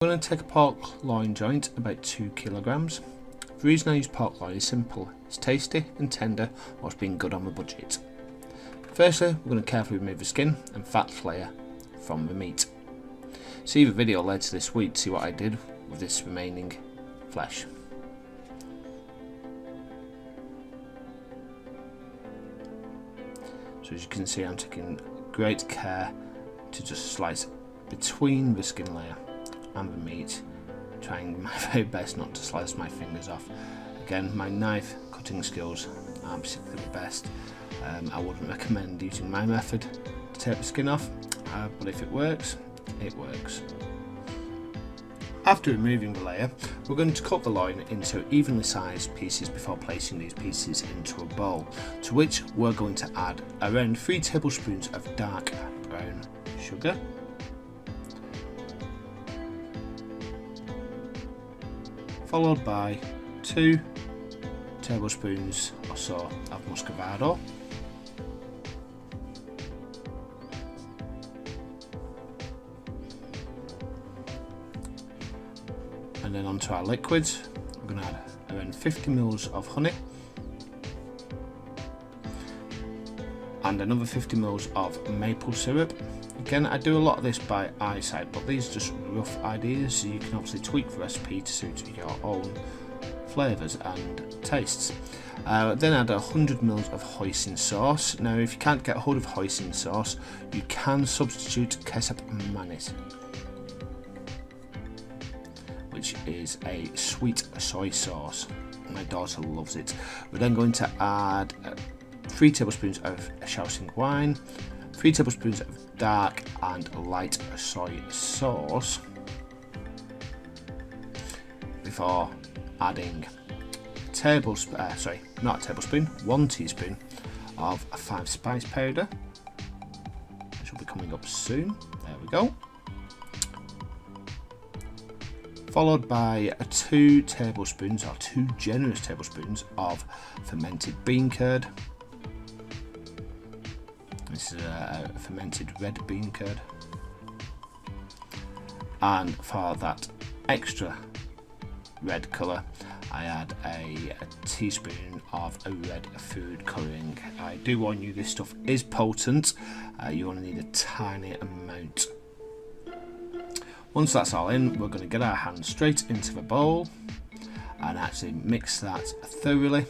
going to take a pork loin joint, about 2 kilograms. The reason I use pork loin is simple: it's tasty and tender whilst being good on the budget. Firstly, we're going to carefully remove the skin and fat layer from the meat. See the video later this week to see what I did with this remaining flesh. So as you can see, I'm taking great care to just slice between the skin layer and the meat, trying my very best not to slice my fingers off. Again, my knife cutting skills aren't particularly the best. I wouldn't recommend using my method to take the skin off, but if it works, it works. After removing the layer, we're going to cut the loin into evenly sized pieces before placing these pieces into a bowl, to which we're going to add around 3 tablespoons of dark brown sugar, followed by 2 tablespoons or so of muscovado, and then onto our liquids. We're going to add around 50 ml of honey and another 50 ml of maple syrup. Again, I do a lot of this by eyesight, but these are just rough ideas, so you can obviously tweak the recipe to suit your own flavours and tastes. Then add 100 ml of hoisin sauce. Now, if you can't get hold of hoisin sauce, you can substitute ketchup mayonnaise, which is a sweet soy sauce. My daughter loves it. We're then going to add 3 tablespoons of Shaoxing wine, 3 tablespoons of dark and light soy sauce, before adding 1 teaspoon of 5 spice powder, which will be coming up soon. There we go. Followed by 2 tablespoons, or 2 generous tablespoons, of fermented bean curd. This is a fermented red bean curd. And for that extra red colour, I add a teaspoon of a red food colouring. I do warn you, this stuff is potent. You only need a tiny amount. Once that's all in, we're going to get our hands straight into the bowl and actually mix that thoroughly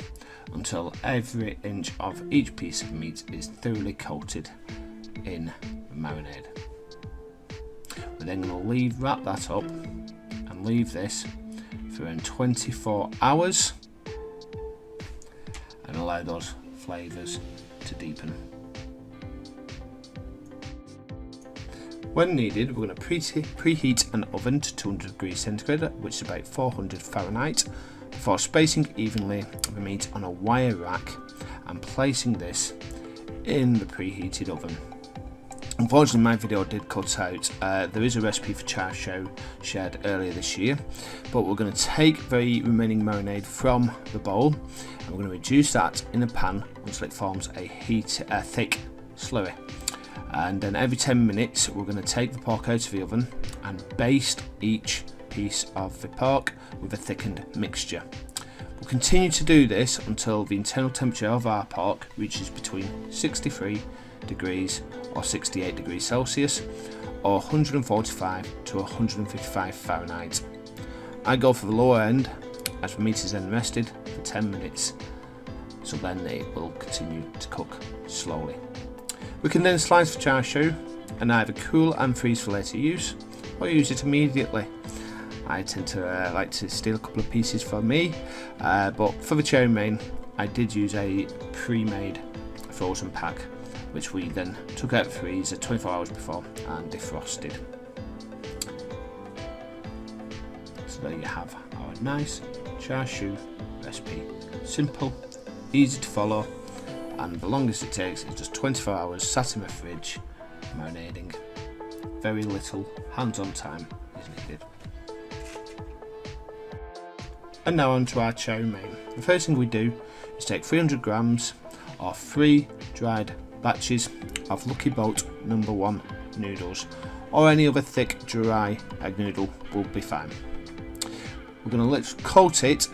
until every inch of each piece of meat is thoroughly coated in marinade. We're then going to wrap that up and leave this for around 24 hours and allow those flavours to deepen. When needed, we're going to preheat an oven to 200 degrees centigrade, which is about 400 Fahrenheit, before spacing evenly the meat on a wire rack and placing this in the preheated oven. Unfortunately, my video did cut out. There is a recipe for char siu shared earlier this year, but we're going to take the remaining marinade from the bowl and we're going to reduce that in a pan until it forms a thick slurry. And then every 10 minutes we're going to take the pork out of the oven and baste each piece of the pork with a thickened mixture. We'll continue to do this until the internal temperature of our pork reaches between 63 degrees or 68 degrees Celsius or 145 to 155 Fahrenheit. I go for the lower end as the meat is then rested for 10 minutes, so then it will continue to cook slowly. We can then slice the char siu and either cool and freeze for later use or use it immediately. I tend to like to steal a couple of pieces for me, but for the chow mein I did use a pre-made frozen pack, which we then took out of the freezer 24 hours before and defrosted. So there you have our nice char siu recipe. Simple, easy to follow, and the longest it takes is just 24 hours sat in the fridge marinating. Very little hands-on time is needed. And now on to our chow mein. The first thing we do is take 300 grams of 3 dried batches of Lucky Boat No. 1 noodles, or any other thick, dry egg noodle will be fine. We're going to coat it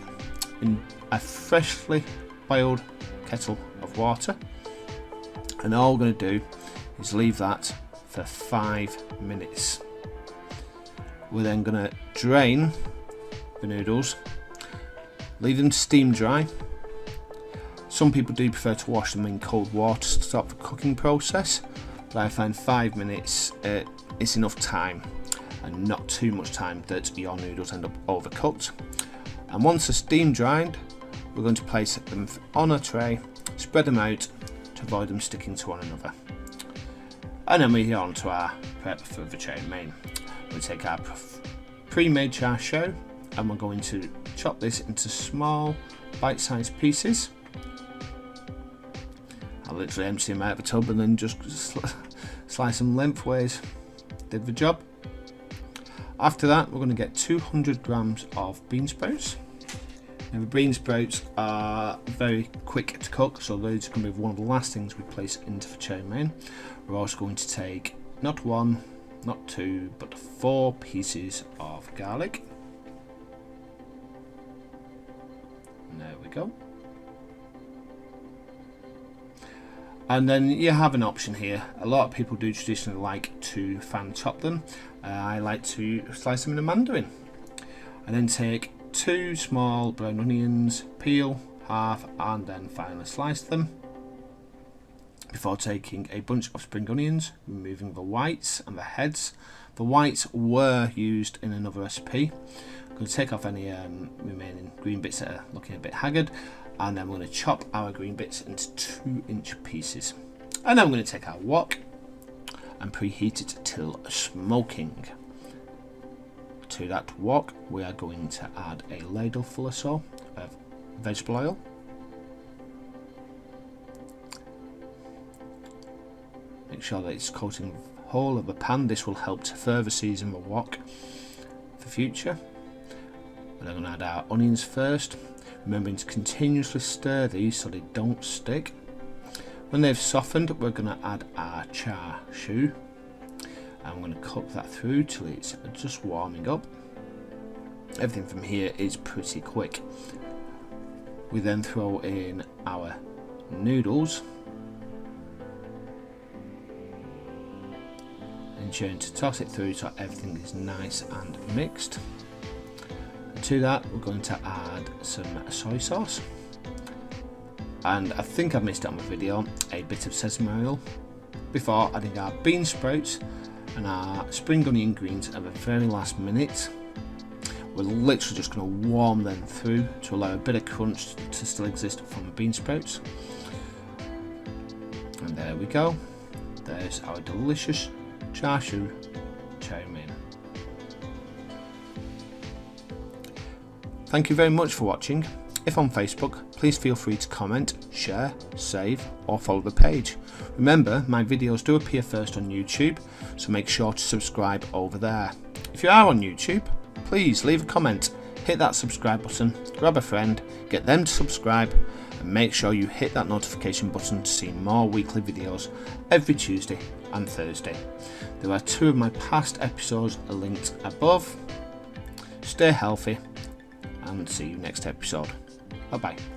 in a freshly boiled kettle of water, and all we're going to do is leave that for 5 minutes. We're then going to drain the noodles, leave them steam dry. Some people do prefer to wash them in cold water to stop the cooking process, but I find 5 minutes is enough time, and not too much time that your noodles end up overcooked. And once they're steam dried, we're going to place them on a tray, spread them out to avoid them sticking to one another. And then we're on to our prep for the chow mein. We'll take our pre-made char siu, and we're going to chop this into small bite-sized pieces. I'll literally empty them out of the tub and then just slice them lengthways. Did the job. After that, we're going to get 200 grams of bean sprouts. Now the bean sprouts are very quick to cook, so those are going to be one of the last things we place into the chow mein. We're also going to take not 1, not 2, but 4 pieces of garlic. And there we go. And then you have an option here. A lot of people do traditionally like to fan chop them. I like to slice them in a mandarin. And then take 2 small brown onions, peel half, and then finally slice them. Before taking a bunch of spring onions, removing the whites and the heads. The whites were used in another recipe. I'm going to take off any remaining green bits that are looking a bit haggard, and then we're going to chop our green bits into 2-inch pieces. And then we're going to take our wok and preheat it till smoking. To that wok, we are going to add a ladleful or so of vegetable oil. Make sure that it's coating the whole of the pan. This will help to further season the wok for future. We're going to add our onions first, remembering to continuously stir these so they don't stick. When they've softened, we're going to add our char siu, and I'm going to cook that through till it's just warming up. Everything from here is pretty quick. We then throw in our noodles, ensuring to toss it through so everything is nice and mixed. And to that, we're going to add some soy sauce, and I think I missed it on my video, a bit of sesame oil, before adding our bean sprouts and our spring onion greens at the very last minute. We're literally just going to warm them through to allow a bit of crunch to still exist from the bean sprouts. And there we go. There's our delicious Char Siu Chow Mein. Thank you very much for watching. If on Facebook, please feel free to comment, share, save, or follow the page. Remember, my videos do appear first on YouTube, so make sure to subscribe over there. If you are on YouTube, please leave a comment, hit that subscribe button, grab a friend, get them to subscribe, and make sure you hit that notification button to see more weekly videos every Tuesday and Thursday. There are 2 of my past episodes linked above. Stay healthy, and see you next episode. Bye bye.